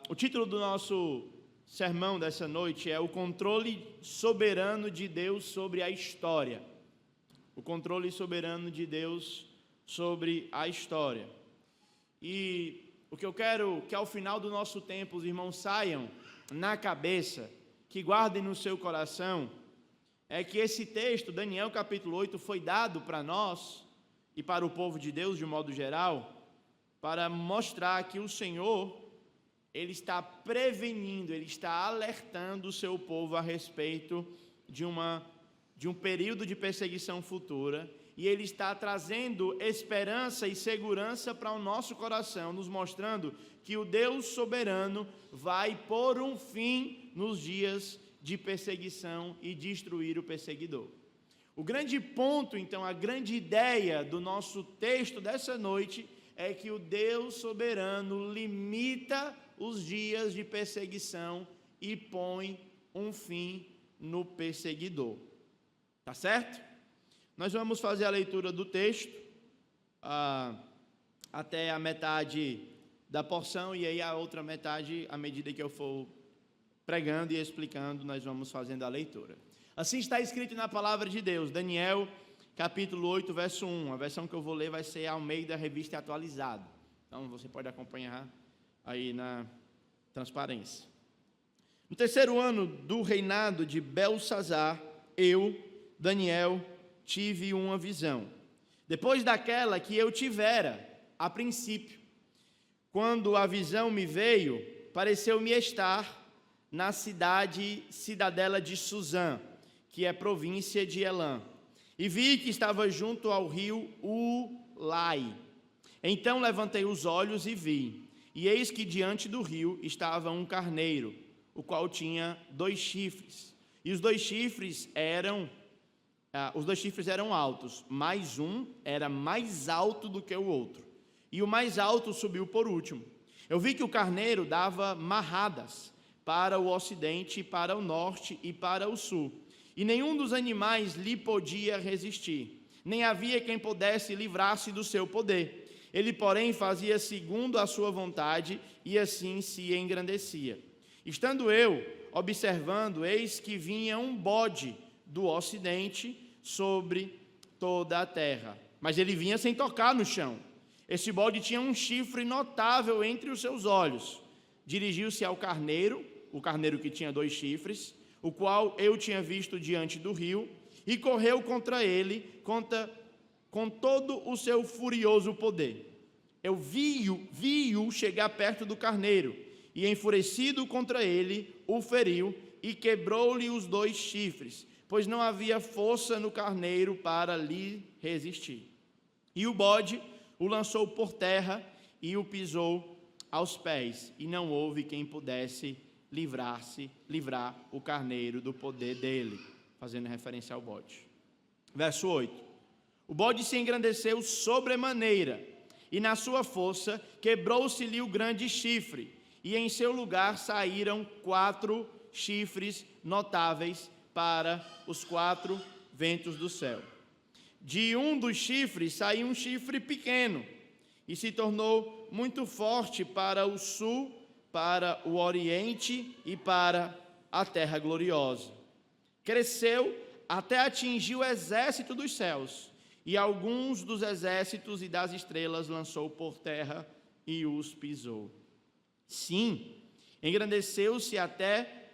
O título do nosso sermão dessa noite é o controle soberano de Deus sobre a história. O controle soberano de Deus sobre a história. E o que eu quero que ao final do nosso tempo os irmãos saiam na cabeça, que guardem no seu coração, é que esse texto, Daniel capítulo 8, foi dado para nós e para o povo de Deus de um modo geral, para mostrar que o Senhor, Ele está prevenindo, Ele está alertando o seu povo a respeito de um período de perseguição futura, e Ele está trazendo esperança e segurança para o nosso coração, nos mostrando que o Deus soberano vai pôr um fim nos dias de perseguição e destruir o perseguidor. O grande ponto, então, a grande ideia do nosso texto dessa noite é que o Deus soberano limita os dias de perseguição e põe um fim no perseguidor. Tá certo? Nós vamos fazer a leitura do texto até a metade da porção, e aí a outra metade, à medida que eu for pregando e explicando, nós vamos fazendo a leitura. Assim está escrito na palavra de Deus, Daniel capítulo 8, verso 1. A versão que eu vou ler vai ser Almeida Revista Atualizada. Então você pode acompanhar aí na transparência. No terceiro ano do reinado de Belsazar, eu, Daniel, tive uma visão, depois daquela que eu tivera a princípio. Quando a visão me veio, pareceu-me estar na cidadela de Suzã, que é província de Elã, e vi que estava junto ao rio Ulai. Então levantei os olhos e vi, e eis que diante do rio estava um carneiro, o qual tinha 2 chifres, e os dois chifres eram altos, mas um era mais alto do que o outro, e o mais alto subiu por último. Eu vi que o carneiro dava marradas para o ocidente, para o norte e para o sul, e nenhum dos animais lhe podia resistir, nem havia quem pudesse livrar-se do seu poder. Ele, porém, fazia segundo a sua vontade, e assim se engrandecia. Estando eu observando, eis que vinha um bode do ocidente sobre toda a terra, mas ele vinha sem tocar no chão. Esse bode tinha um chifre notável entre os seus olhos. Dirigiu-se ao carneiro, o carneiro que tinha 2 chifres, o qual eu tinha visto diante do rio, e correu contra ele com todo o seu furioso poder. Eu vi-o chegar perto do carneiro, e enfurecido contra ele, o feriu e quebrou-lhe os 2 chifres, pois não havia força no carneiro para lhe resistir. E o bode o lançou por terra e o pisou aos pés, e não houve quem pudesse livrar o carneiro do poder dele, fazendo referência ao bode. Verso 8. O bode se engrandeceu sobremaneira, e na sua força quebrou-se-lhe o grande chifre, e em seu lugar saíram 4 chifres notáveis para os 4 ventos do céu. De um dos chifres saiu um chifre pequeno, e se tornou muito forte para o sul, para o oriente e para a terra gloriosa. Cresceu até atingir o exército dos céus, e alguns dos exércitos e das estrelas lançou por terra e os pisou. Sim, engrandeceu-se até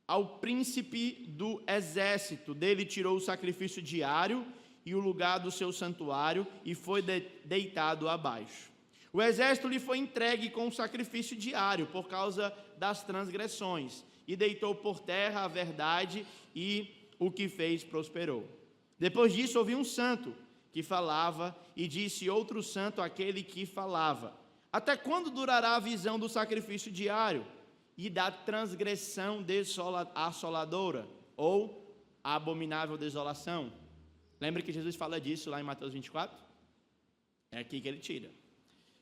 ao príncipe do exército, dele tirou o sacrifício diário e o lugar do seu santuário, e foi deitado abaixo. O exército lhe foi entregue com o sacrifício diário por causa das transgressões, e deitou por terra a verdade, e o que fez prosperou. Depois disso ouvi um santo que falava, e disse outro santo àquele que falava: até quando durará a visão do sacrifício diário e da transgressão assoladora, ou a abominável desolação? Lembra que Jesus fala disso lá em Mateus 24? É aqui que ele tira.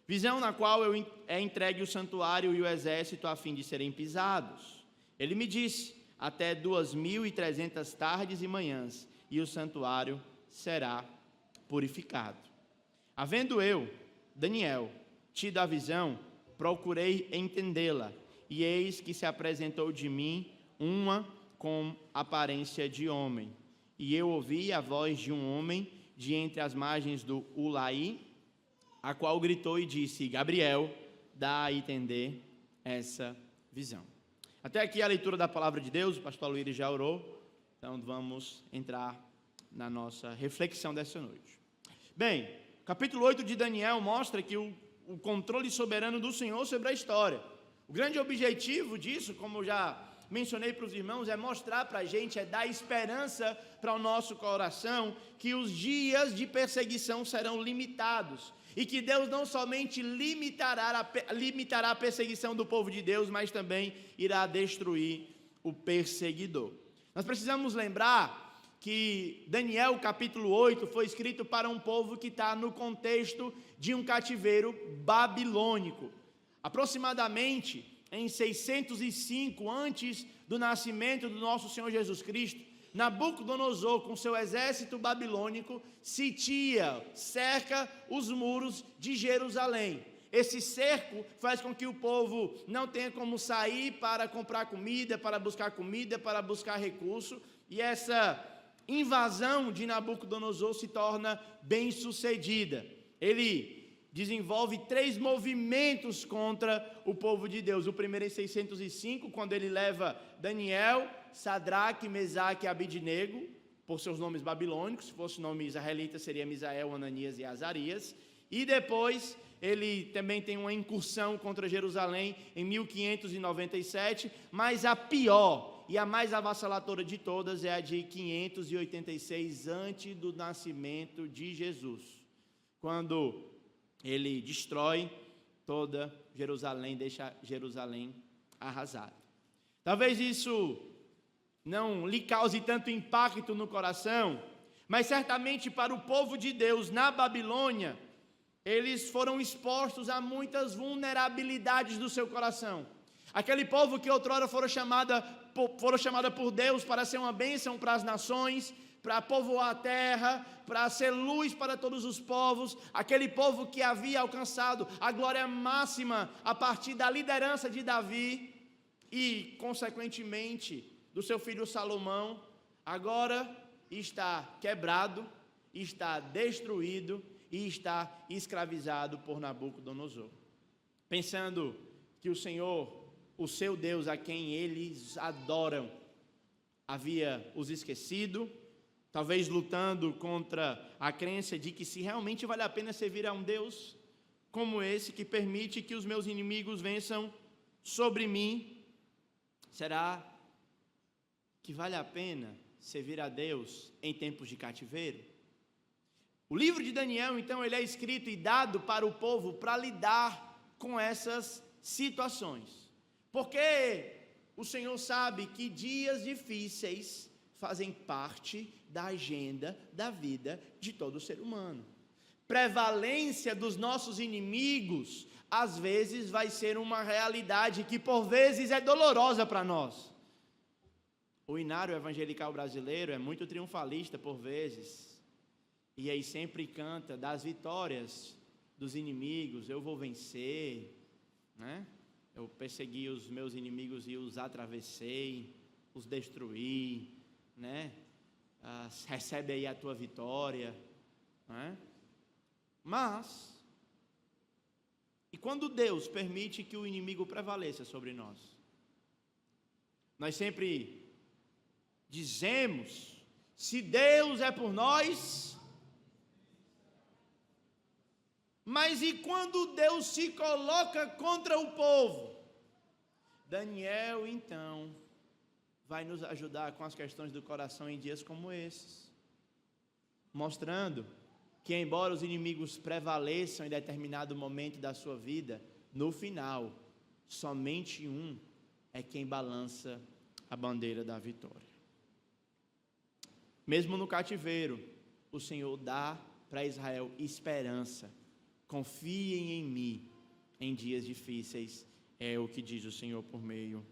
Visão na qual é entregue o santuário e o exército a fim de serem pisados. Ele me disse: até 2.300 tardes e manhãs, e o santuário será purificado. Havendo eu, Daniel, tido a visão, procurei entendê-la, e eis que se apresentou de mim uma com aparência de homem. E eu ouvi a voz de um homem de entre as margens do Ulaí, a qual gritou e disse: Gabriel, dá a entender essa visão. Até aqui a leitura da palavra de Deus, o pastor Luiz já orou, então vamos entrar na nossa reflexão dessa noite. Bem, capítulo 8 de Daniel mostra que o controle soberano do Senhor sobre a história. O grande objetivo disso, como eu já mencionei para os irmãos, é mostrar para a gente, é dar esperança para o nosso coração, que os dias de perseguição serão limitados, e que Deus não somente limitará a perseguição do povo de Deus, mas também irá destruir o perseguidor. Nós precisamos lembrar que Daniel capítulo 8 foi escrito para um povo que está no contexto de um cativeiro babilônico. Aproximadamente em 605 antes do nascimento do nosso Senhor Jesus Cristo, Nabucodonosor, com seu exército babilônico, sitia, cerca os muros de Jerusalém. Esse cerco faz com que o povo não tenha como sair para comprar comida, para buscar recurso, e essa invasão de Nabucodonosor se torna bem sucedida. Ele desenvolve 3 movimentos contra o povo de Deus. O primeiro em 605, quando ele leva Daniel, Sadraque, Mesaque e Abidnego, por seus nomes babilônicos. Se fosse nome israelita, seria Misael, Ananias e Azarias. E depois ele também tem uma incursão contra Jerusalém em 1597, mas a pior e a mais avassaladora de todas é a de 586 antes do nascimento de Jesus, quando ele destrói toda Jerusalém, deixa Jerusalém arrasada. Talvez isso não lhe cause tanto impacto no coração, mas certamente para o povo de Deus na Babilônia, eles foram expostos a muitas vulnerabilidades do seu coração. Aquele povo que outrora foram chamada por Deus para ser uma bênção para as nações, para povoar a terra, para ser luz para todos os povos, aquele povo que havia alcançado a glória máxima a partir da liderança de Davi e, consequentemente, do seu filho Salomão, agora está quebrado, está destruído e está escravizado por Nabucodonosor. Pensando que o Senhor, o seu Deus, a quem eles adoram, havia os esquecido, talvez lutando contra a crença de que se realmente vale a pena servir a um Deus como esse, que permite que os meus inimigos vençam sobre mim, será que vale a pena servir a Deus em tempos de cativeiro? O livro de Daniel, então, ele é escrito e dado para o povo para lidar com essas situações, porque o Senhor sabe que dias difíceis fazem parte da agenda da vida de todo ser humano. Prevalência dos nossos inimigos, às vezes, vai ser uma realidade que, por vezes, é dolorosa para nós. O inário evangelical brasileiro é muito triunfalista, por vezes, e aí sempre canta das vitórias dos inimigos: eu vou vencer, né? Eu persegui os meus inimigos e os atravessei, os destruí, né? Recebe aí a tua vitória, né? Mas, e quando Deus permite que o inimigo prevaleça sobre nós? Nós sempre dizemos: se Deus é por nós, mas e quando Deus se coloca contra o povo? Daniel, então, vai nos ajudar com as questões do coração em dias como esses, mostrando que, embora os inimigos prevaleçam em determinado momento da sua vida, no final, somente um é quem balança a bandeira da vitória. Mesmo no cativeiro, o Senhor dá para Israel esperança. Confiem em mim em dias difíceis, é o que diz o Senhor por meio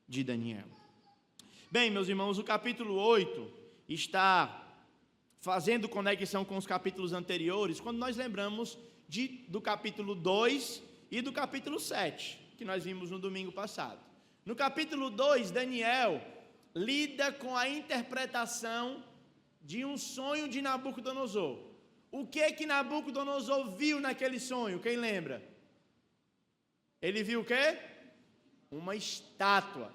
de Daniel. Bem, meus irmãos, o capítulo 8 está fazendo conexão com os capítulos anteriores, quando nós lembramos do capítulo 2 e do capítulo 7, que nós vimos no domingo passado. No capítulo 2, Daniel lida com a interpretação de um sonho de Nabucodonosor. O que Nabucodonosor viu naquele sonho? Quem lembra? Ele viu o quê? Uma estátua.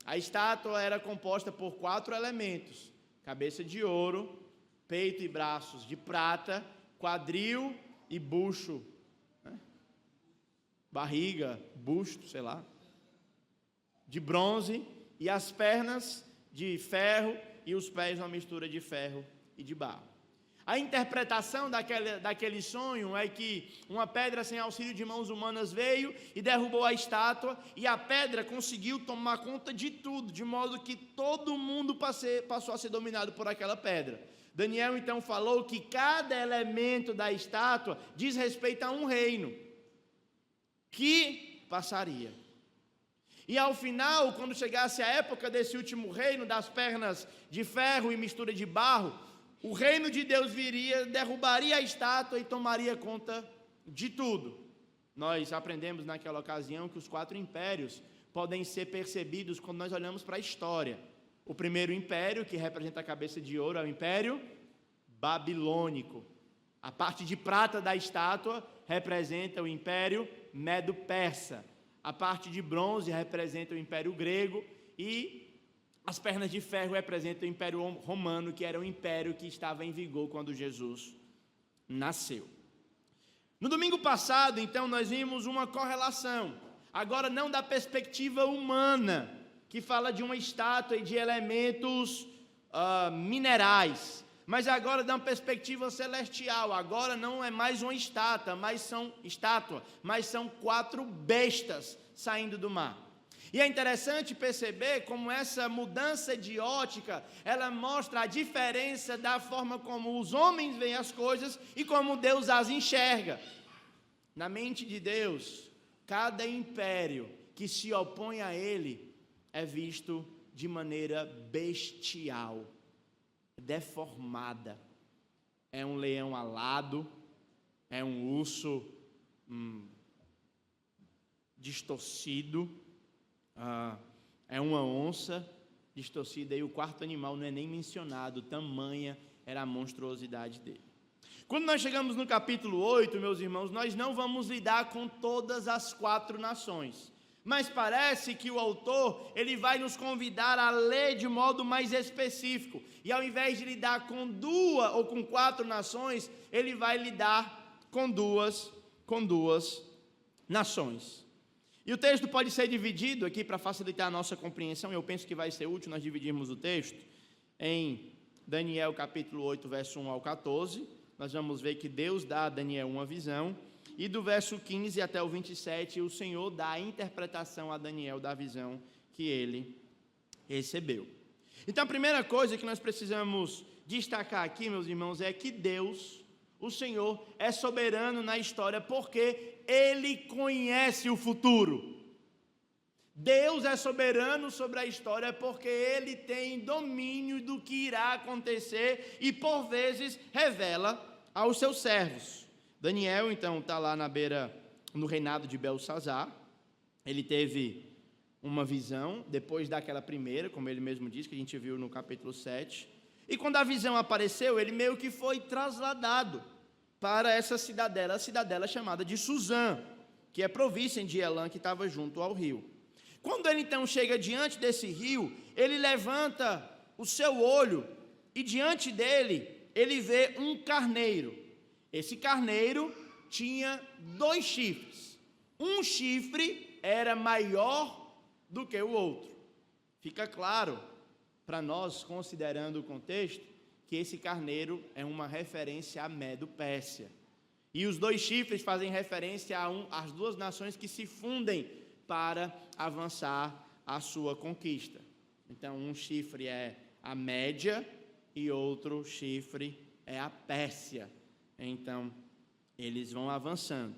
A estátua era composta por 4 elementos: cabeça de ouro, peito e braços de prata, quadril e bucho, né? Barriga, busto, sei lá, de bronze, e as pernas de ferro e os pés uma mistura de ferro e de barro. A interpretação daquele sonho é que uma pedra sem auxílio de mãos humanas veio e derrubou a estátua, e a pedra conseguiu tomar conta de tudo, de modo que todo mundo passou a ser dominado por aquela pedra. Daniel então falou que cada elemento da estátua diz respeito a um reino que passaria. E ao final, quando chegasse a época desse último reino, das pernas de ferro e mistura de barro, o reino de Deus viria, derrubaria a estátua e tomaria conta de tudo. Nós aprendemos naquela ocasião que os 4 impérios podem ser percebidos quando nós olhamos para a história. O primeiro império, que representa a cabeça de ouro, é o Império Babilônico. A parte de prata da estátua representa o Império Medo-Persa. A parte de bronze representa o Império Grego e as pernas de ferro representam o Império Romano, que era o império que estava em vigor quando Jesus nasceu. No domingo passado, então, nós vimos uma correlação, agora não da perspectiva humana, que fala de uma estátua e de elementos minerais, mas agora da perspectiva celestial. Agora não é mais uma estátua, mas são 4 bestas saindo do mar. E é interessante perceber como essa mudança de ótica, ela mostra a diferença da forma como os homens veem as coisas e como Deus as enxerga. Na mente de Deus, cada império que se opõe a Ele é visto de maneira bestial, deformada. É um leão alado, é um urso distorcido, é uma onça distorcida, e o 4º animal não é nem mencionado, tamanha era a monstruosidade dele. Quando nós chegamos no capítulo 8, meus irmãos, nós não vamos lidar com todas as 4 nações, mas parece que o autor, ele vai nos convidar a ler de modo mais específico, e ao invés de lidar com 2 ou com 4 nações, ele vai lidar com duas nações. E o texto pode ser dividido aqui para facilitar a nossa compreensão. Eu penso que vai ser útil nós dividirmos o texto em Daniel capítulo 8, verso 1 ao 14. Nós vamos ver que Deus dá a Daniel uma visão, e do verso 15 até o 27, o Senhor dá a interpretação a Daniel da visão que ele recebeu. Então a primeira coisa que nós precisamos destacar aqui, meus irmãos, é que Deus, o Senhor, é soberano na história, porque Ele conhece o futuro. Deus é soberano sobre a história porque Ele tem domínio do que irá acontecer e, por vezes, revela aos seus servos. Daniel, então, está lá no reinado de Belsazar. Ele teve uma visão, depois daquela primeira, como ele mesmo disse, que a gente viu no capítulo 7. E quando a visão apareceu, ele meio que foi trasladado para essa cidadela, a cidadela chamada de Suzã, que é província de Elã, que estava junto ao rio. Quando ele então chega diante desse rio, ele levanta o seu olho e diante dele ele vê um carneiro. Esse carneiro tinha 2 chifres. Um chifre era maior do que o outro. Fica claro para nós, considerando o contexto, que esse carneiro é uma referência a Medo-Pérsia. E os 2 chifres fazem referência às 2 nações que se fundem para avançar a sua conquista. Então, um chifre é a Média e outro chifre é a Pérsia. Então, eles vão avançando.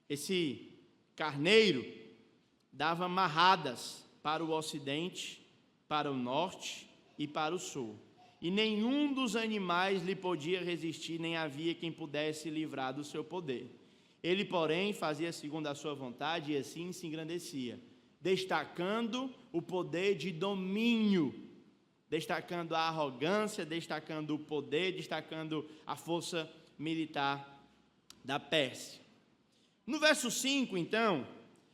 Esse carneiro dava marradas para o ocidente, para o norte e para o sul. E nenhum dos animais lhe podia resistir, nem havia quem pudesse livrar do seu poder. Ele, porém, fazia segundo a sua vontade e assim se engrandecia, destacando o poder de domínio, destacando a arrogância, destacando o poder, destacando a força militar da Pérsia. No verso 5, então,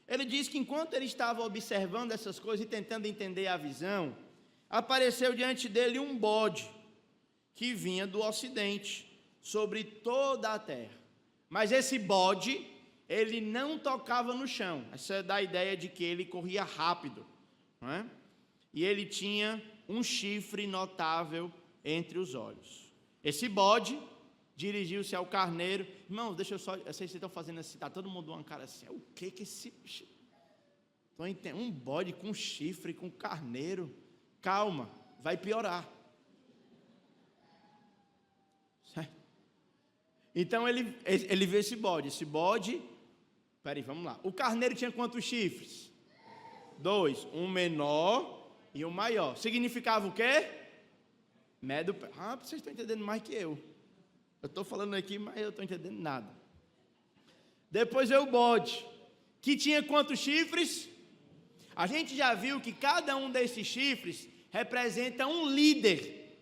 ele diz que enquanto ele estava observando essas coisas e tentando entender a visão, apareceu diante dele um bode que vinha do ocidente, sobre toda a terra. Mas esse bode, ele não tocava no chão. Essa dá a ideia de que ele corria rápido, não é? E ele tinha um chifre notável entre os olhos. Esse bode dirigiu-se ao carneiro. Irmão, deixa eu só, vocês estão fazendo assim, está todo mundo uma cara assim, o que esse bicho? Um bode com chifre, com carneiro, calma, vai piorar. Certo? Então ele vê esse bode, peraí, vamos lá, o carneiro tinha quantos chifres? 2, um menor e um maior, significava o quê? Médio, vocês estão entendendo mais que eu estou falando aqui, mas eu estou entendendo nada. Depois veio o bode, que tinha quantos chifres? A gente já viu que cada um desses chifres representa um líder.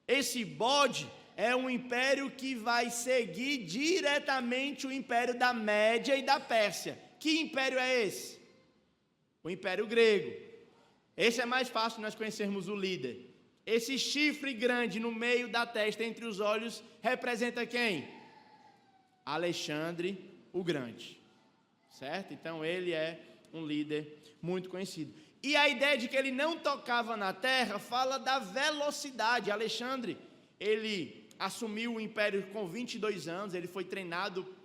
Esse bode é um império que vai seguir diretamente o império da Média e da Pérsia. Que império é esse? O Império Grego. Esse é mais fácil nós conhecermos o líder. Esse chifre grande no meio da testa, entre os olhos, representa quem? Alexandre o Grande. Certo? Então ele é um líder muito conhecido. E a ideia de que ele não tocava na terra fala da velocidade. Alexandre, ele assumiu o império com 22 anos, ele foi treinado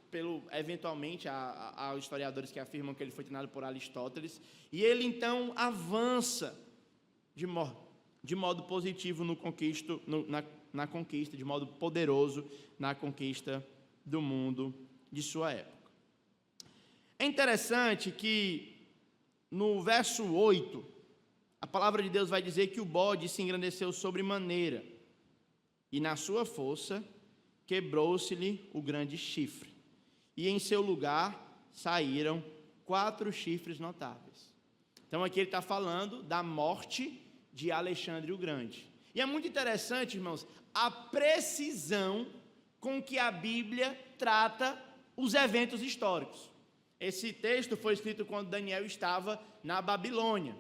eventualmente, há historiadores que afirmam que ele foi treinado por Aristóteles, e ele então avança de modo positivo na conquista, de modo poderoso na conquista do mundo de sua época. É interessante que no verso 8, a palavra de Deus vai dizer que o bode se engrandeceu sobremaneira, e na sua força quebrou-se-lhe o grande chifre, e em seu lugar saíram 4 chifres notáveis. Então aqui ele está falando da morte de Alexandre o Grande. E é muito interessante, irmãos, a precisão com que a Bíblia trata os eventos históricos. Esse texto foi escrito quando Daniel estava na Babilônia.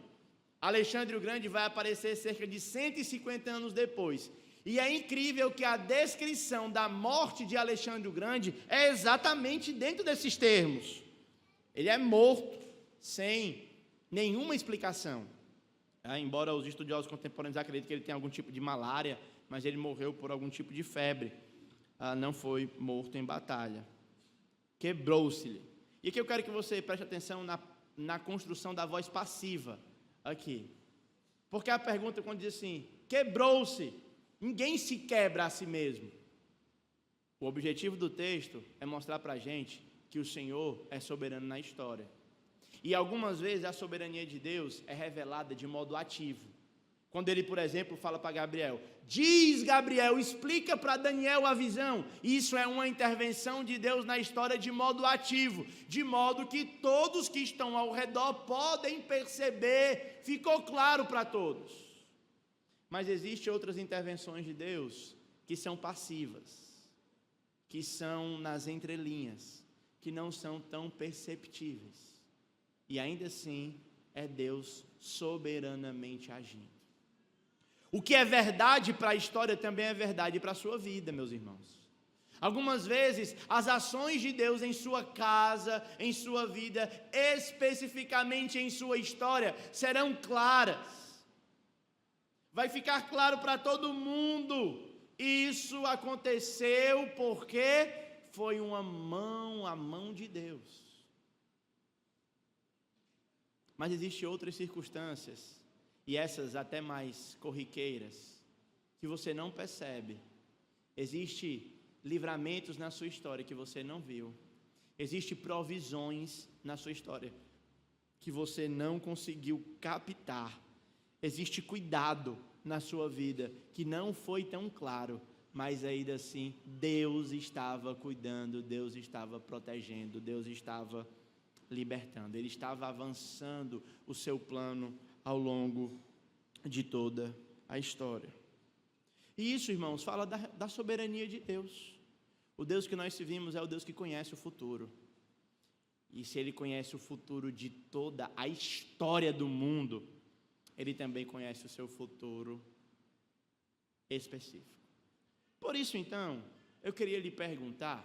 Alexandre o Grande vai aparecer cerca de 150 anos depois. E é incrível que a descrição da morte de Alexandre o Grande é exatamente dentro desses termos. Ele é morto sem nenhuma explicação. Embora os estudiosos contemporâneos acreditem que ele tem algum tipo de malária, mas ele morreu por algum tipo de febre. Não foi morto em batalha. Quebrou-se-lhe. E aqui eu quero que você preste atenção na construção da voz passiva aqui. Porque a pergunta quando diz assim, quebrou-se, ninguém se quebra a si mesmo. O objetivo do texto é mostrar para a gente que o Senhor é soberano na história. E algumas vezes a soberania de Deus é revelada de modo ativo. Quando ele, por exemplo, fala para Gabriel, diz Gabriel, explica para Daniel a visão. Isso é uma intervenção de Deus na história de modo ativo, de modo que todos que estão ao redor podem perceber, ficou claro para todos. Mas existem outras intervenções de Deus que são passivas, que são nas entrelinhas, que não são tão perceptíveis. E ainda assim é Deus soberanamente agindo. O que é verdade para a história também é verdade para a sua vida, meus irmãos. Algumas vezes, as ações de Deus em sua casa, em sua vida, especificamente em sua história, serão claras. Vai ficar claro para todo mundo. Isso aconteceu porque foi a mão de Deus. Mas existem outras circunstâncias, e essas até mais corriqueiras, que você não percebe. Existem livramentos na sua história que você não viu. Existem provisões na sua história que você não conseguiu captar. Existe cuidado na sua vida que não foi tão claro, mas ainda assim, Deus estava cuidando, Deus estava protegendo, Deus estava libertando. Ele estava avançando o seu plano ao longo de toda a história. E isso, irmãos, fala da soberania de Deus. O Deus que nós servimos é o Deus que conhece o futuro. E se Ele conhece o futuro de toda a história do mundo, Ele também conhece o seu futuro específico. Por isso, então, eu queria lhe perguntar,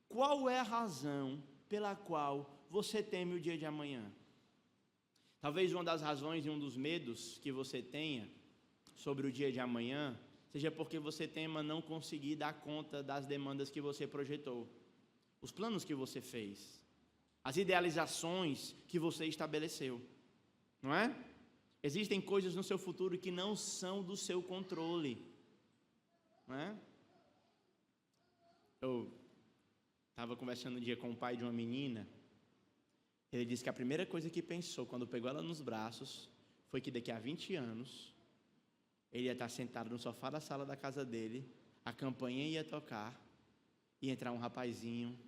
qual é a razão pela qual você teme o dia de amanhã? Talvez uma das razões e um dos medos que você tenha sobre o dia de amanhã seja porque você tema não conseguir dar conta das demandas que você projetou, os planos que você fez, as idealizações que você estabeleceu, não é? Existem coisas no seu futuro que não são do seu controle, não é? Eu estava conversando um dia com o pai de uma menina. Ele disse que a primeira coisa que pensou quando pegou ela nos braços foi que daqui a 20 anos ele ia estar sentado no sofá da sala da casa dele, a campainha ia tocar, ia entrar um rapazinho,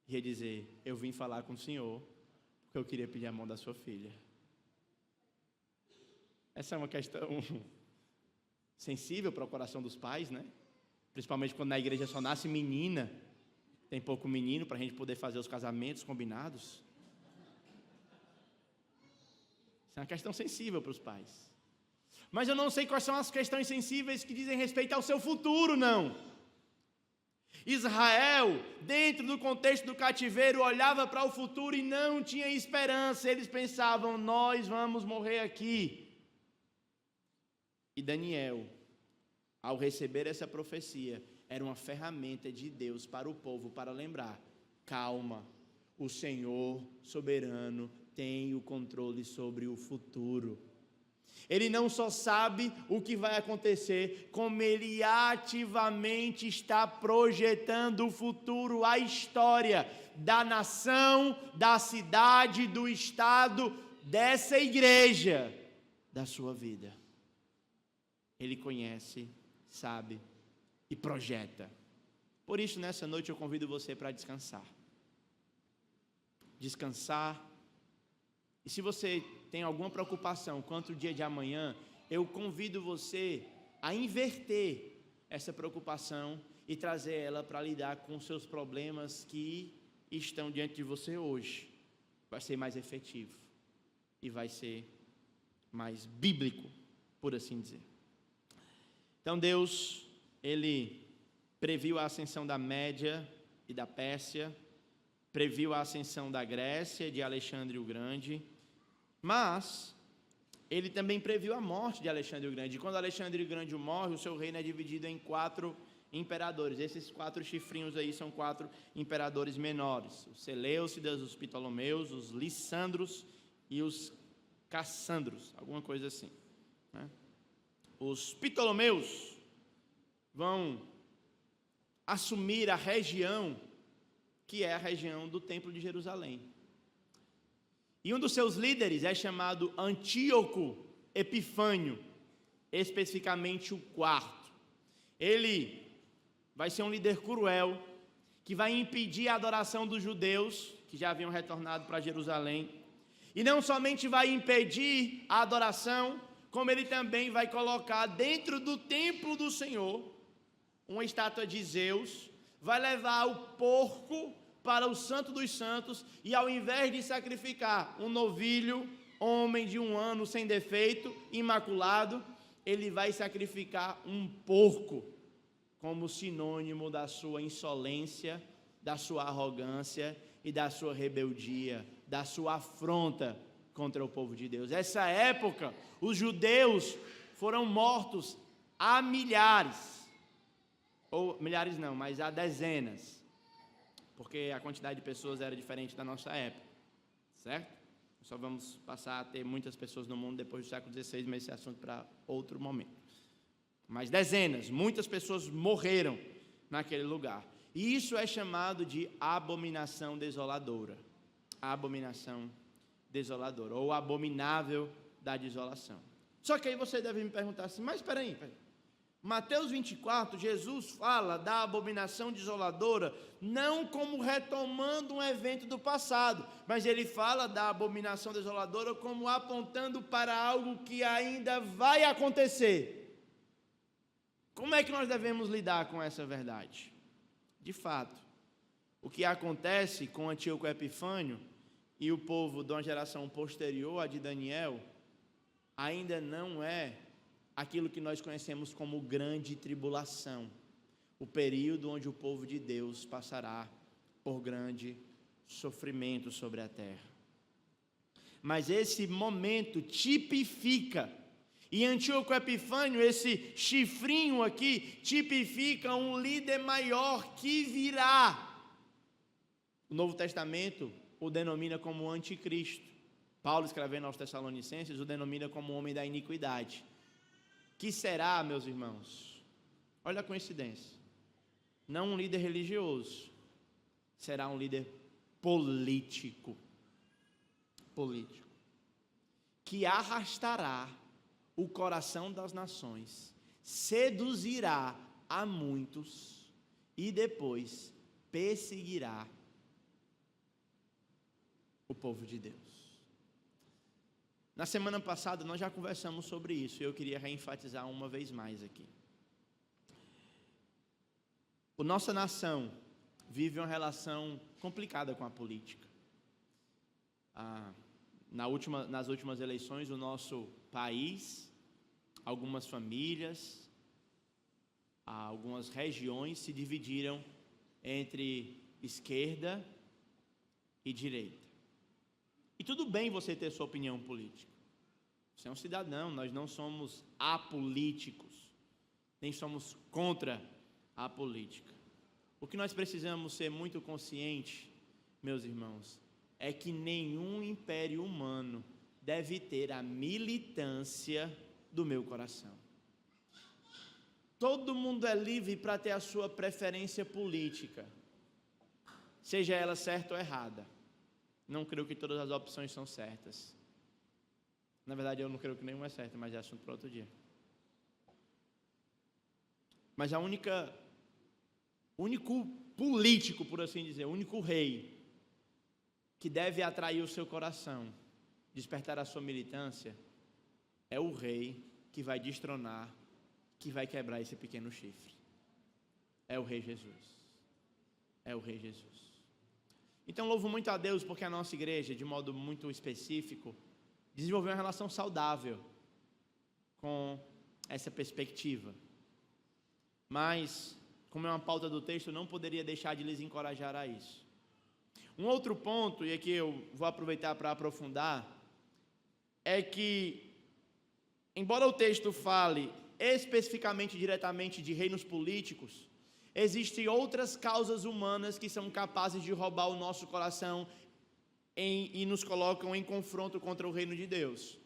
ia dizer: eu vim falar com o senhor porque eu queria pedir a mão da sua filha. Essa é uma questão sensível para o coração dos pais, né? Principalmente quando na igreja só nasce menina, tem pouco menino para a gente poder fazer os casamentos combinados. Isso é uma questão sensível para os pais. Mas eu não sei quais são as questões sensíveis que dizem respeito ao seu futuro, não. Israel, dentro do contexto do cativeiro, olhava para o futuro e não tinha esperança. Eles pensavam: nós vamos morrer aqui. E Daniel, ao receber essa profecia, era uma ferramenta de Deus para o povo, para lembrar: calma, o Senhor soberano tem o controle sobre o futuro. Ele não só sabe o que vai acontecer, como Ele ativamente está projetando o futuro, a história da nação, da cidade, do estado, dessa igreja, da sua vida. Ele conhece, sabe e projeta. Por isso, nessa noite eu convido você para descansar. Descansar. E se você tem alguma preocupação quanto ao dia de amanhã, eu convido você a inverter essa preocupação e trazer ela para lidar com os seus problemas que estão diante de você hoje. Vai ser mais efetivo e vai ser mais bíblico, por assim dizer. Então Deus, Ele previu a ascensão da Média e da Pérsia, previu a ascensão da Grécia, de Alexandre o Grande, mas Ele também previu a morte de Alexandre o Grande. E quando Alexandre o Grande morre, o seu reino é dividido em 4 imperadores. Esses 4 chifrinhos aí são 4 imperadores menores: os Seleucidas, os Ptolomeus, os Lissandros e os Cassandros, alguma coisa assim, né? Os Ptolomeus vão assumir a região que é a região do Templo de Jerusalém. E um dos seus líderes é chamado Antíoco Epifânio, especificamente o 4º. Ele vai ser um líder cruel, que vai impedir a adoração dos judeus, que já haviam retornado para Jerusalém. E não somente vai impedir a adoração, como ele também vai colocar dentro do templo do Senhor uma estátua de Zeus, vai levar o porco para o Santo dos Santos, e ao invés de sacrificar um novilho, homem de 1 ano sem defeito, imaculado, ele vai sacrificar um porco, como sinônimo da sua insolência, da sua arrogância e da sua rebeldia, da sua afronta contra o povo de Deus. Essa época, os judeus foram mortos a milhares, ou milhares não, mas a dezenas, porque a quantidade de pessoas era diferente da nossa época, certo? Só vamos passar a ter muitas pessoas no mundo depois do século XVI, mas esse é assunto para outro momento. Mas dezenas, muitas pessoas morreram naquele lugar. E isso é chamado de abominação desoladora. Abominação desoladora, ou abominável da desolação. Só que aí você deve me perguntar assim: mas espera aí, Mateus 24, Jesus fala da abominação desoladora, não como retomando um evento do passado, mas ele fala da abominação desoladora como apontando para algo que ainda vai acontecer. Como é que nós devemos lidar com essa verdade? De fato, o que acontece com Antíoco Epifânio e o povo de uma geração posterior à de Daniel, ainda não é aquilo que nós conhecemos como grande tribulação, o período onde o povo de Deus passará por grande sofrimento sobre a terra. Mas esse momento tipifica, e Antíoco Epifânio, esse chifrinho aqui, tipifica um líder maior que virá. O Novo Testamento o denomina como anticristo. Paulo, escrevendo aos Tessalonicenses, o denomina como homem da iniquidade. Que será, meus irmãos? Olha a coincidência. Não um líder religioso, será um líder político. Político. Que arrastará o coração das nações, seduzirá a muitos e depois perseguirá o povo de Deus. Na semana passada nós já conversamos sobre isso e eu queria reenfatizar uma vez mais aqui. A nossa nação vive uma relação complicada com a política. Nas últimas eleições, o nosso país, algumas famílias, algumas regiões se dividiram entre esquerda e direita. E tudo bem você ter sua opinião política. Você é um cidadão, nós não somos apolíticos, nem somos contra a política. O que nós precisamos ser muito conscientes, meus irmãos, é que nenhum império humano deve ter a militância do meu coração. Todo mundo é livre para ter a sua preferência política, seja ela certa ou errada. Não creio que todas as opções são certas. Na verdade, eu não creio que nenhuma é certa, mas é assunto para outro dia. Mas o único político, por assim dizer, o único rei que deve atrair o seu coração, despertar a sua militância, é o rei que vai destronar, que vai quebrar esse pequeno chifre. É o Rei Jesus. É o Rei Jesus. Então, louvo muito a Deus porque a nossa igreja, de modo muito específico, desenvolveu uma relação saudável com essa perspectiva. Mas, como é uma pauta do texto, eu não poderia deixar de lhes encorajar a isso. Um outro ponto, e aqui eu vou aproveitar para aprofundar, é que, embora o texto fale especificamente, diretamente de reinos políticos, existem outras causas humanas que são capazes de roubar o nosso coração e nos colocam em confronto contra o reino de Deus.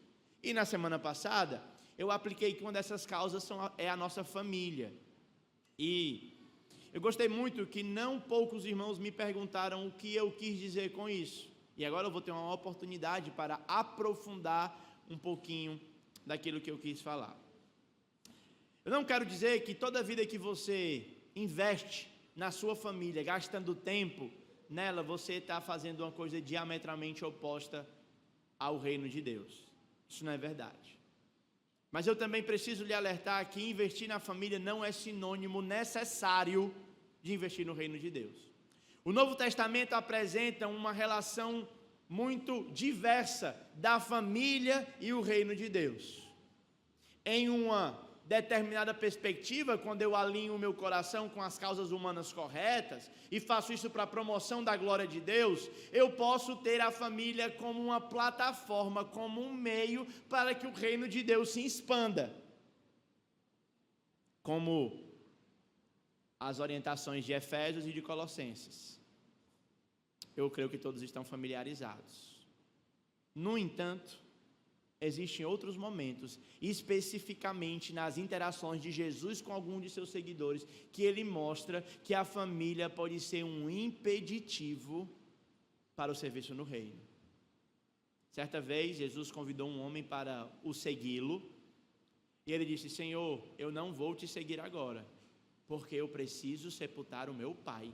E na semana passada, eu apliquei que uma dessas causas é a nossa família. E eu gostei muito que não poucos irmãos me perguntaram o que eu quis dizer com isso. E agora eu vou ter uma oportunidade para aprofundar um pouquinho daquilo que eu quis falar. Eu não quero dizer que toda vida que você investe na sua família, gastando tempo nela, você está fazendo uma coisa diametralmente oposta ao reino de Deus. Isso não é verdade. Mas eu também preciso lhe alertar que investir na família não é sinônimo necessário de investir no reino de Deus. O Novo Testamento apresenta uma relação muito diversa da família e o reino de Deus. Em uma determinada perspectiva, quando eu alinho o meu coração com as causas humanas corretas e faço isso para a promoção da glória de Deus, eu posso ter a família como uma plataforma, como um meio para que o reino de Deus se expanda. Como as orientações de Efésios e de Colossenses. Eu creio que todos estão familiarizados. No entanto, existem outros momentos, especificamente nas interações de Jesus com algum de seus seguidores, que ele mostra que a família pode ser um impeditivo para o serviço no reino. Certa vez, Jesus convidou um homem para o segui-lo, E ele disse: Senhor, eu não vou te seguir agora, porque eu preciso sepultar o meu pai.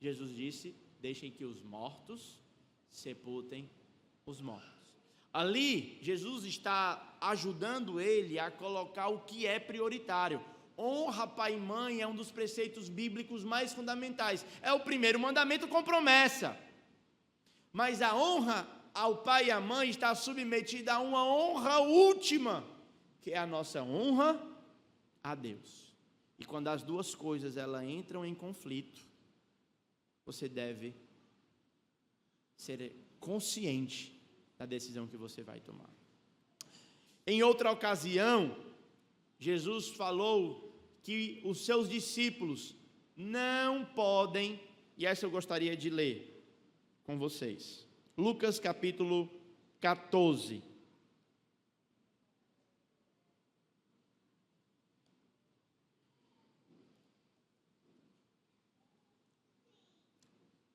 Jesus disse: deixem que os mortos sepultem os mortos. Ali, Jesus está ajudando ele a colocar o que é prioritário. Honra pai e mãe é um dos preceitos bíblicos mais fundamentais. É o primeiro mandamento com promessa. Mas a honra ao pai e à mãe está submetida a uma honra última, que é a nossa honra a Deus. E quando as duas coisas elas entram em conflito, você deve ser consciente da decisão que você vai tomar. Em outra ocasião, Jesus falou que os seus discípulos não podem, e essa eu gostaria de ler com vocês. Lucas capítulo 14.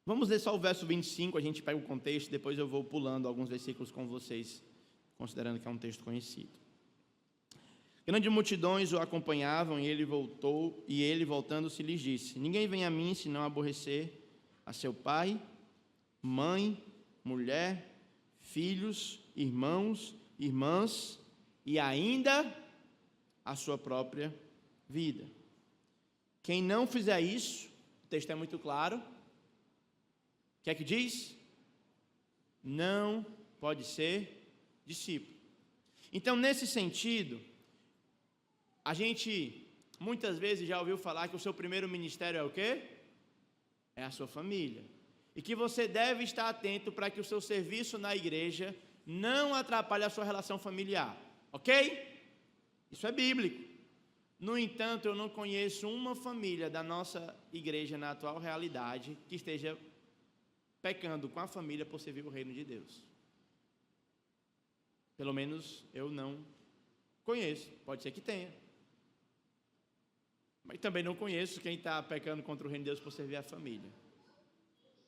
Vamos ler só o verso 25, a gente pega o contexto, depois eu vou pulando alguns versículos com vocês, considerando que é um texto conhecido. Grandes multidões o acompanhavam e ele voltando-se lhes disse: ninguém vem a mim se não aborrecer a seu pai, mãe, mulher, filhos, irmãos, irmãs e ainda a sua própria vida. Quem não fizer isso, o texto é muito claro, o que é que diz? Não pode ser discípulo. Então, nesse sentido, a gente muitas vezes já ouviu falar que o seu primeiro ministério é o quê? É a sua família. E que você deve estar atento para que o seu serviço na igreja não atrapalhe a sua relação familiar. Ok? Isso é bíblico. No entanto, eu não conheço uma família da nossa igreja na atual realidade que esteja pecando com a família por servir o reino de Deus. Pelo menos eu não conheço. Pode ser que tenha. Mas também não conheço quem está pecando contra o reino de Deus por servir a família.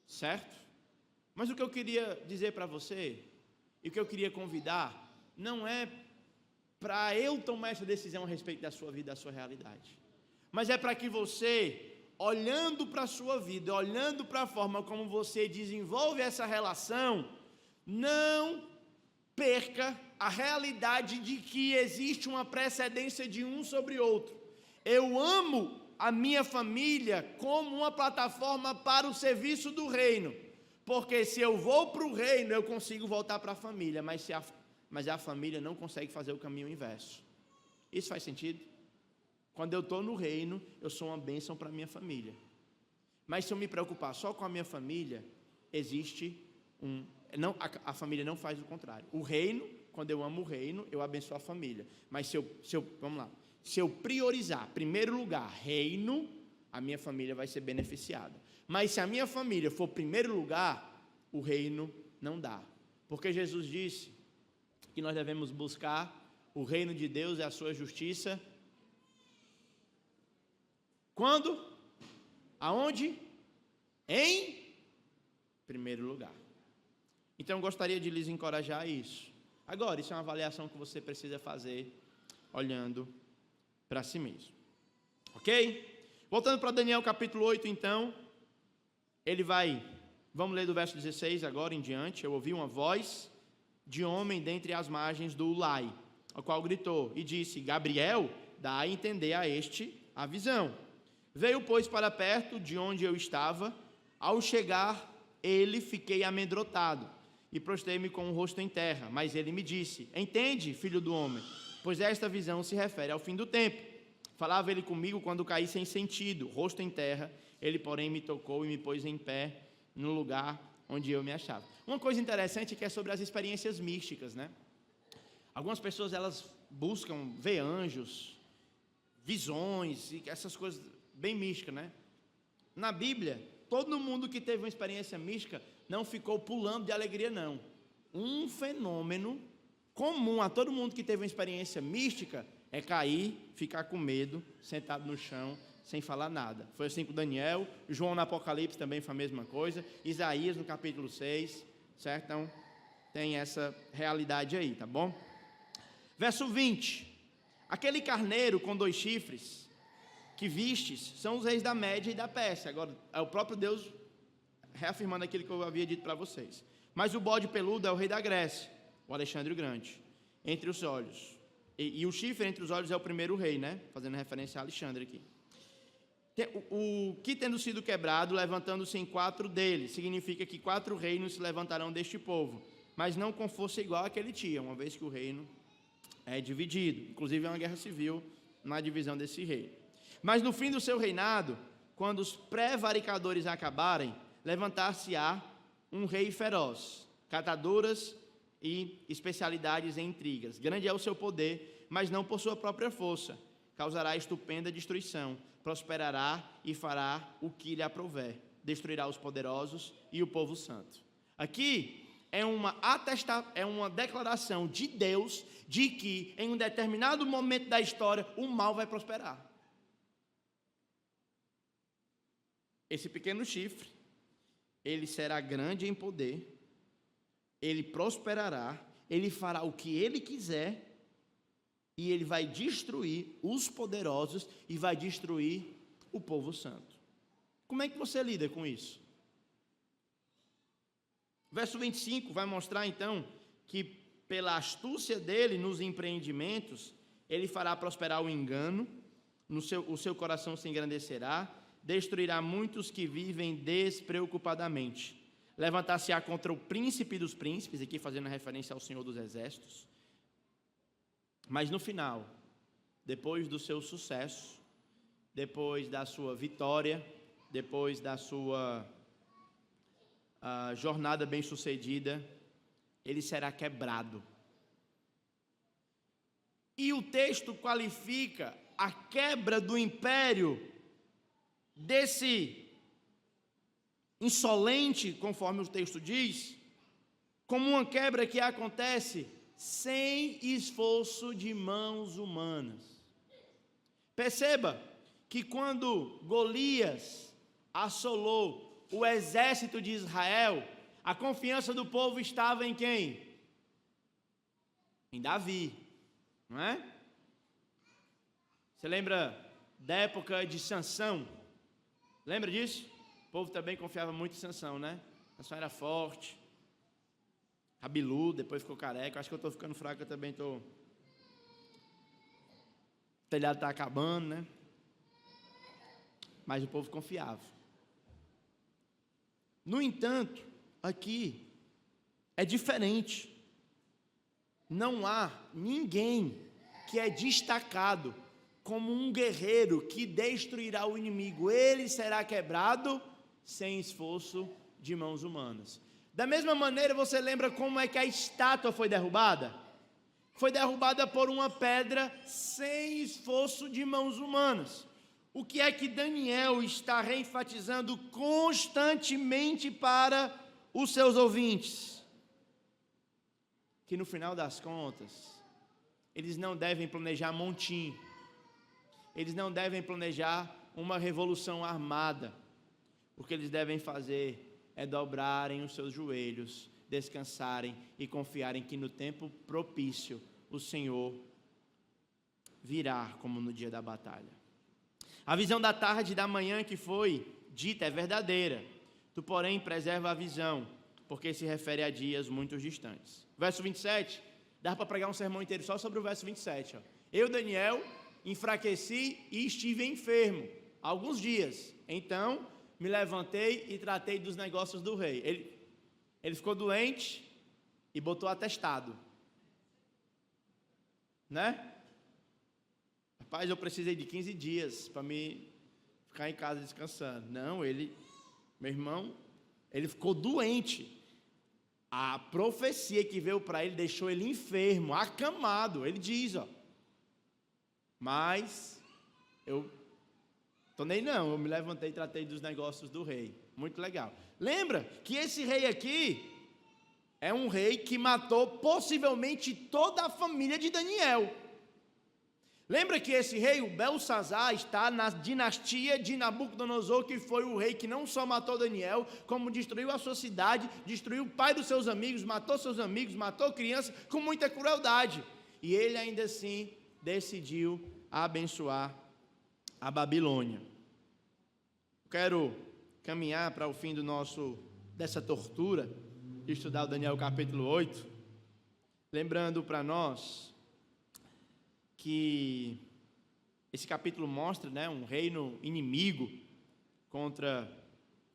Certo? Mas o que eu queria dizer para você, e o que eu queria convidar, não é para eu tomar essa decisão a respeito da sua vida, da sua realidade, mas é para que você, olhando para a sua vida, olhando para a forma como você desenvolve essa relação, não perca a realidade de que existe uma precedência de um sobre outro. Eu amo a minha família como uma plataforma para o serviço do reino, porque se eu vou para o reino, eu consigo voltar para a família, mas a família não consegue fazer o caminho inverso. Isso faz sentido? Quando eu estou no reino, eu sou uma bênção para a minha família. Mas se eu me preocupar só com a minha família, a família não faz o contrário. O reino, quando eu amo o reino, eu abençoo a família. Mas se eu priorizar, primeiro lugar, reino, a minha família vai ser beneficiada. Mas se a minha família for primeiro lugar, o reino não dá. Porque Jesus disse que nós devemos buscar o reino de Deus e a sua justiça. Quando? Aonde? Em primeiro lugar. Então, eu gostaria de lhes encorajar a isso. Agora, isso é uma avaliação que você precisa fazer olhando para si mesmo. Ok? Voltando para Daniel capítulo 8, então, vamos ler do verso 16 agora em diante. Eu ouvi uma voz de homem dentre as margens do Ulai, o qual gritou e disse: Gabriel, dá a entender a este a visão. Veio, pois, para perto de onde eu estava. Ao chegar, fiquei amedrontado e prostei-me com o rosto em terra. Mas ele me disse: entende, filho do homem, pois esta visão se refere ao fim do tempo. Falava ele comigo quando caí sem sentido, rosto em terra. Ele, porém, me tocou e me pôs em pé no lugar onde eu me achava. Uma coisa interessante que é sobre as experiências místicas, né? Algumas pessoas, elas buscam ver anjos, visões, e essas coisas bem místicas, né? Na Bíblia, todo mundo que teve uma experiência mística não ficou pulando de alegria, não. Um fenômeno comum a todo mundo que teve uma experiência mística é cair, ficar com medo, sentado no chão, sem falar nada. Foi assim com Daniel, João no Apocalipse também foi a mesma coisa, Isaías no capítulo 6, certo? Então, tem essa realidade aí, tá bom? Verso 20, Aquele carneiro com 2 chifres que vistes são os reis da Média e da Pérsia. Agora, é o próprio Deus reafirmando aquilo que eu havia dito para vocês. Mas o bode peludo é o rei da Grécia, o Alexandre o Grande, entre os olhos. E o chifre entre os olhos é o primeiro rei, né? Fazendo referência a Alexandre aqui. O que tendo sido quebrado, levantando-se em 4 deles, significa que 4 reinos se levantarão deste povo, mas não com força igual a que ele tinha, uma vez que o reino é dividido. Inclusive é uma guerra civil na divisão desse reino. Mas no fim do seu reinado, quando os prevaricadores acabarem, levantar-se-á um rei feroz, cataduras e especialidades em intrigas. Grande é o seu poder, mas não por sua própria força. Causará estupenda destruição, prosperará e fará o que lhe aprouver. Destruirá os poderosos e o povo santo. Aqui é uma declaração de Deus de que em um determinado momento da história o mal vai prosperar. Esse pequeno chifre, ele será grande em poder, ele prosperará, ele fará o que ele quiser, e ele vai destruir os poderosos e vai destruir o povo santo. Como é que você lida com isso? Verso 25 vai mostrar então que pela astúcia dele nos empreendimentos, ele fará prosperar o engano, o seu coração se engrandecerá, destruirá muitos que vivem despreocupadamente. Levantar-se-á contra o príncipe dos príncipes, aqui fazendo referência ao Senhor dos Exércitos. Mas no final, depois do seu sucesso, depois da sua vitória, depois da sua jornada bem-sucedida, ele será quebrado. E o texto qualifica a quebra do império desse insolente, conforme o texto diz, como uma quebra que acontece sem esforço de mãos humanas. Perceba que quando Golias assolou o exército de Israel, a confiança do povo estava em quem? Em Davi, não é? Você lembra da época de Sansão? Lembra disso? O povo também confiava muito em Sansão, né? Sansão era forte, cabeludo, depois ficou careca. Acho que eu estou ficando fraco, eu também estou. O telhado está acabando, né? Mas o povo confiava. No entanto, aqui é diferente. Não há ninguém que é destacado como um guerreiro que destruirá o inimigo. Ele será quebrado sem esforço de mãos humanas. Da mesma maneira, você lembra como é que a estátua foi derrubada? Foi derrubada por uma pedra sem esforço de mãos humanas. O que é que Daniel está reenfatizando constantemente para os seus ouvintes? Que no final das contas, eles não devem planejar montim. Eles não devem planejar uma revolução armada. O que eles devem fazer é dobrarem os seus joelhos, descansarem e confiarem que no tempo propício o Senhor virá como no dia da batalha. A visão da tarde e da manhã que foi dita é verdadeira. Tu, porém, preserva a visão, porque se refere a dias muito distantes. Verso 27, dá para pregar um sermão inteiro só sobre o verso 27. Ó. Eu, Daniel, enfraqueci e estive enfermo alguns dias. Então, me levantei e tratei dos negócios do rei. Ele ficou doente e botou atestado. Né? Rapaz, eu precisei de 15 dias para me ficar em casa descansando. Não, meu irmão, ele ficou doente. A profecia que veio para ele deixou ele enfermo, acamado. Ele diz, ó. Mas eu eu me levantei e tratei dos negócios do rei. Muito legal. Lembra que esse rei aqui é um rei que matou possivelmente toda a família de Daniel. Lembra que esse rei, o Belsazar, está na dinastia de Nabucodonosor, que foi o rei que não só matou Daniel, como destruiu a sua cidade, destruiu o pai dos seus amigos, matou crianças com muita crueldade. E ele ainda assim decidiu abençoar a Babilônia. Quero caminhar para o fim dessa tortura, de estudar o Daniel capítulo 8, lembrando para nós que esse capítulo mostra, um reino inimigo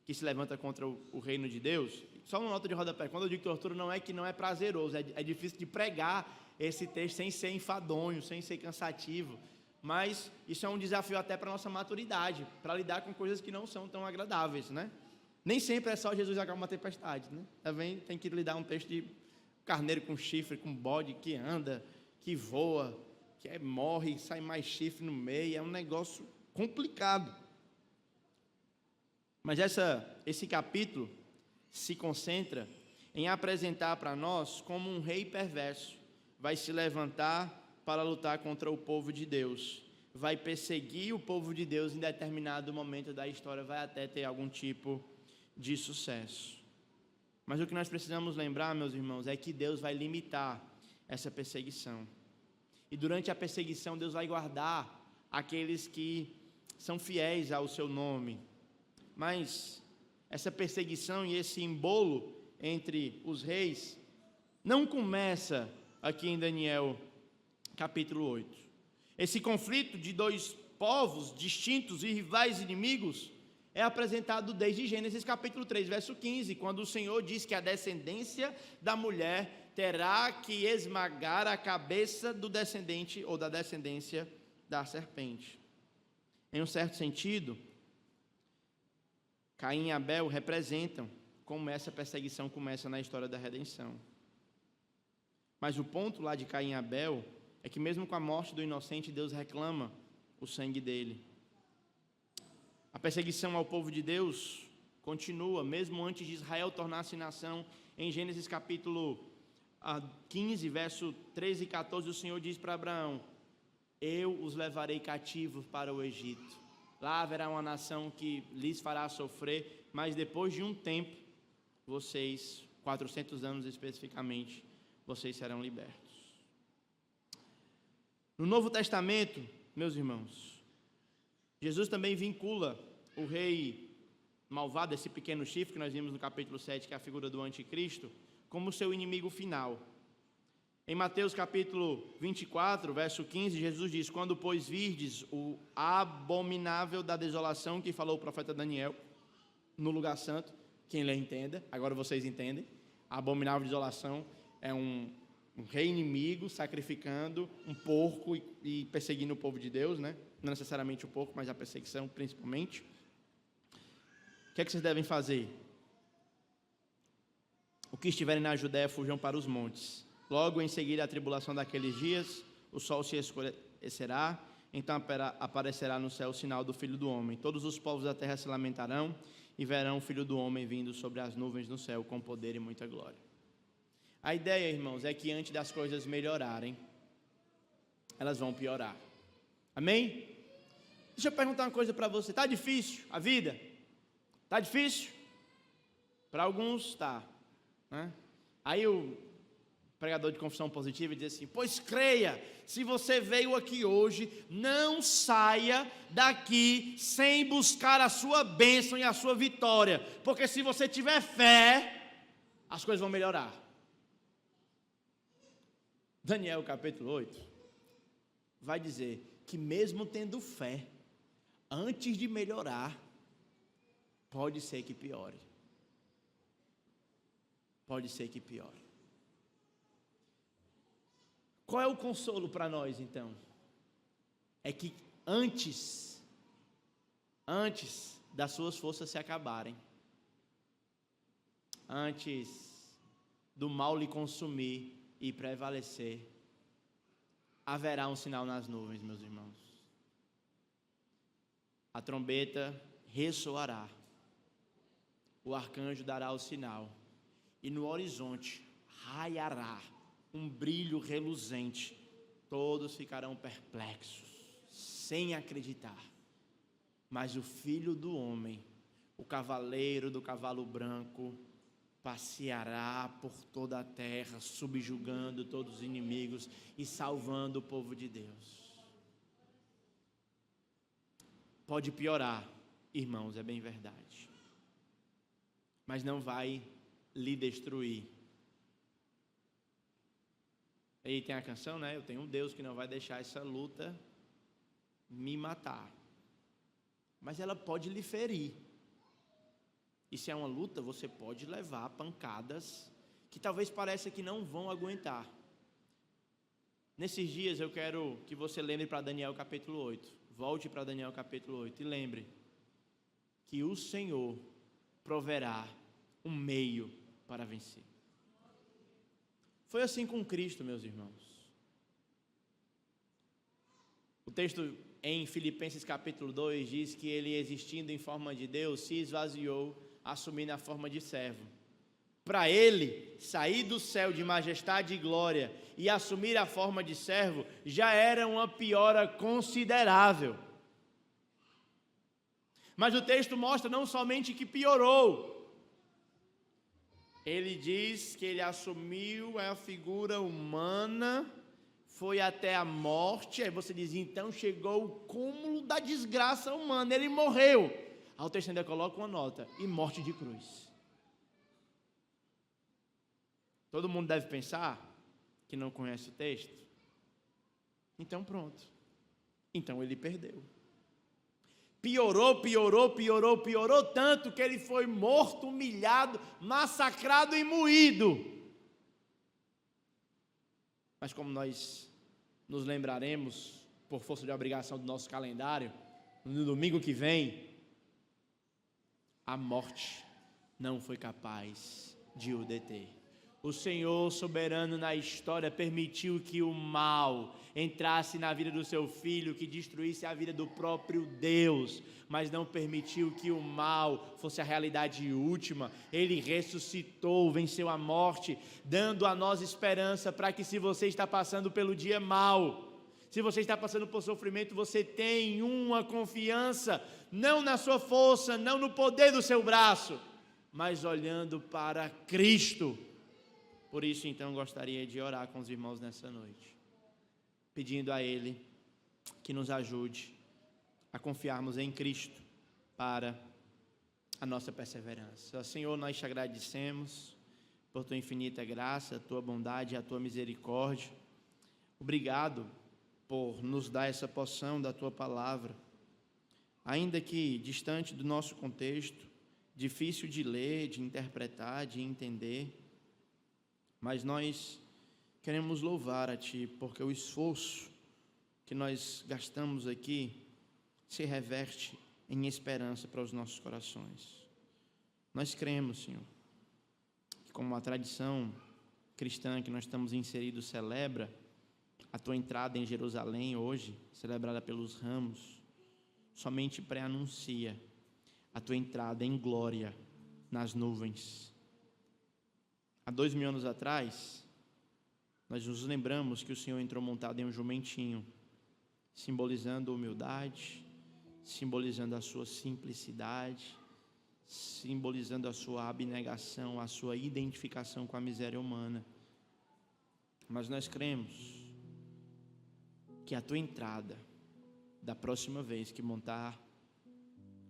que se levanta contra o reino de Deus. Só uma nota de rodapé: quando eu digo tortura, não é que não é prazeroso, é difícil de pregar esse texto sem ser enfadonho, sem ser cansativo, mas isso é um desafio até para a nossa maturidade, para lidar com coisas que não são tão agradáveis, Nem sempre é só Jesus acalma uma tempestade, Também tem que lidar um texto de carneiro com chifre, com bode que anda, que voa, que morre, sai mais chifre no meio, é um negócio complicado. Mas esse capítulo se concentra em apresentar para nós como um rei perverso vai se levantar para lutar contra o povo de Deus, vai perseguir o povo de Deus em determinado momento da história, vai até ter algum tipo de sucesso. Mas o que nós precisamos lembrar, meus irmãos, é que Deus vai limitar essa perseguição. E durante a perseguição, Deus vai guardar aqueles que são fiéis ao seu nome. Mas essa perseguição e esse embolo entre os reis não começa aqui em Daniel capítulo 8. Esse conflito de dois povos distintos e rivais inimigos é apresentado desde Gênesis capítulo 3, verso 15, quando o Senhor diz que a descendência da mulher terá que esmagar a cabeça do descendente ou da descendência da serpente. Em um certo sentido, Caim e Abel representam como essa perseguição começa na história da redenção. Mas o ponto lá de Caim e Abel é que mesmo com a morte do inocente, Deus reclama o sangue dele. A perseguição ao povo de Deus continua, mesmo antes de Israel tornar-se nação. Em Gênesis capítulo 15, verso 13 e 14, o Senhor diz para Abraão: eu os levarei cativos para o Egito. Lá haverá uma nação que lhes fará sofrer, mas depois de um tempo, vocês, 400 anos especificamente, vocês serão libertos. No Novo Testamento, meus irmãos, Jesus também vincula o rei malvado, esse pequeno chifre que nós vimos no capítulo 7, que é a figura do anticristo, como seu inimigo final. Em Mateus capítulo 24, verso 15, Jesus diz: quando, pois, virdes o abominável da desolação que falou o profeta Daniel no lugar santo, quem lê entenda, agora vocês entendem, a abominável desolação é um rei inimigo sacrificando um porco e perseguindo o povo de Deus, Não necessariamente o porco, mas a perseguição principalmente. O que é que vocês devem fazer? O que estiverem na Judéia, fujam para os montes. Logo em seguida a tribulação daqueles dias, o sol se escurecerá, então aparecerá no céu o sinal do Filho do Homem. Todos os povos da terra se lamentarão e verão o Filho do Homem vindo sobre as nuvens no céu com poder e muita glória. A ideia, irmãos, é que antes das coisas melhorarem, elas vão piorar. Amém? Deixa eu perguntar uma coisa para você. Está difícil a vida? Está difícil? Para alguns está. Aí o pregador de confissão positiva diz assim: pois creia, se você veio aqui hoje, não saia daqui sem buscar a sua bênção e a sua vitória, porque se você tiver fé, as coisas vão melhorar. Daniel capítulo 8 vai dizer que mesmo tendo fé, antes de melhorar, pode ser que piore. Pode ser que piore. Qual é o consolo para nós, então? É que antes das suas forças se acabarem, antes do mal lhe consumir e prevalecer, haverá um sinal nas nuvens, meus irmãos. A trombeta ressoará, o arcanjo dará o sinal, e no horizonte raiará um brilho reluzente. Todos ficarão perplexos, sem acreditar. Mas o Filho do Homem, o cavaleiro do cavalo branco, passeará por toda a terra, subjugando todos os inimigos e salvando o povo de Deus. Pode piorar, irmãos, é bem verdade, mas não vai lhe destruir. Aí tem a canção, né? Eu tenho um Deus que não vai deixar essa luta me matar, mas ela pode lhe ferir. E se é uma luta, você pode levar pancadas que talvez pareça que não vão aguentar. Nesses dias eu quero que você lembre para Daniel capítulo 8. Volte para Daniel capítulo 8 e lembre que o Senhor proverá um meio para vencer. Foi assim com Cristo, meus irmãos. O texto em Filipenses capítulo 2 diz que ele, existindo em forma de Deus, se esvaziou, assumindo a forma de servo. Para ele, sair do céu de majestade e glória e assumir a forma de servo, já era uma piora considerável. Mas o texto mostra não somente que piorou, ele diz que ele assumiu a figura humana, foi até a morte. Aí você diz, então chegou o cúmulo da desgraça humana, ele morreu. Aí o texto ainda coloca uma nota, e morte de cruz. Todo mundo deve pensar que não conhece o texto. Então pronto. Então ele perdeu. Piorou tanto que ele foi morto, humilhado, massacrado e moído. Mas como nós nos lembraremos, por força de obrigação do nosso calendário, no domingo que vem, a morte não foi capaz de o deter. O Senhor, soberano na história, permitiu que o mal entrasse na vida do seu filho, que destruísse a vida do próprio Deus, mas não permitiu que o mal fosse a realidade última. Ele ressuscitou, venceu a morte, dando a nós esperança para que, se você está passando pelo dia mau, se você está passando por sofrimento, você tem uma confiança, não na sua força, não no poder do seu braço, mas olhando para Cristo. Por isso, então, gostaria de orar com os irmãos nessa noite, pedindo a Ele que nos ajude a confiarmos em Cristo para a nossa perseverança. Senhor, nós te agradecemos por Tua infinita graça, a Tua bondade e a Tua misericórdia. Obrigado por nos dar essa porção da Tua palavra, ainda que distante do nosso contexto, difícil de ler, de interpretar, de entender, mas nós queremos louvar a Ti, porque o esforço que nós gastamos aqui se reverte em esperança para os nossos corações. Nós cremos, Senhor, que como a tradição cristã que nós estamos inseridos celebra, a Tua entrada em Jerusalém hoje, celebrada pelos ramos, somente pré-anuncia a Tua entrada em glória nas nuvens. Há 2000 anos atrás, nós nos lembramos que o Senhor entrou montado em um jumentinho, simbolizando a humildade, simbolizando a sua simplicidade, simbolizando a sua abnegação, a sua identificação com a miséria humana. Mas nós cremos que a Tua entrada, da próxima vez que montar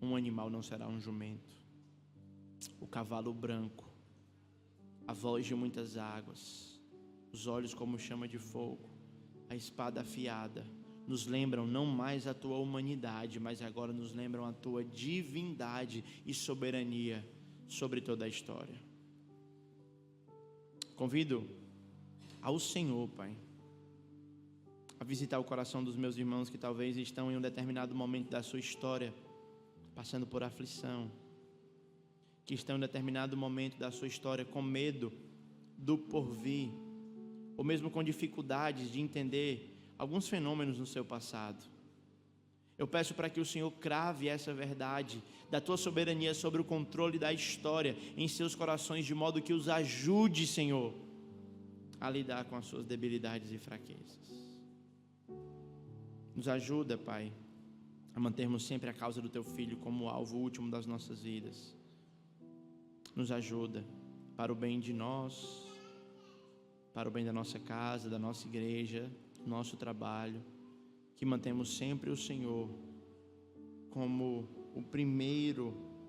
um animal, não será um jumento, o cavalo branco, a voz de muitas águas, os olhos como chama de fogo, a espada afiada, nos lembram não mais a Tua humanidade, mas agora nos lembram a Tua divindade e soberania sobre toda a história. Convido ao Senhor, Pai, a visitar o coração dos meus irmãos que talvez estão em um determinado momento da sua história, passando por aflição, que estão em determinado momento da sua história com medo do porvir, ou mesmo com dificuldades de entender alguns fenômenos no seu passado. Eu peço para que o Senhor crave essa verdade da Tua soberania sobre o controle da história em seus corações, de modo que os ajude, Senhor, a lidar com as suas debilidades e fraquezas. Nos ajuda, Pai, a mantermos sempre a causa do Teu Filho como alvo último das nossas vidas. Nos ajuda para o bem de nós, para o bem da nossa casa, da nossa igreja, do nosso trabalho, que mantemos sempre o Senhor como o primeiro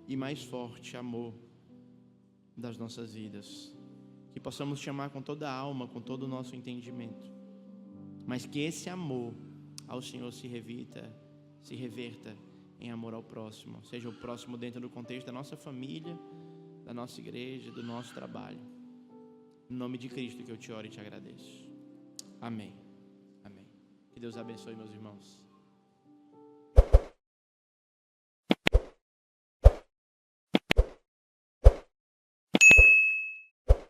e mais forte amor das nossas vidas. Que possamos te amar com toda a alma, com todo o nosso entendimento, mas que esse amor ao Senhor se reverta em amor ao próximo, seja o próximo dentro do contexto da nossa família, da nossa igreja, do nosso trabalho. Em nome de Cristo que eu te oro e te agradeço. Amém. Amém. Que Deus abençoe, meus irmãos.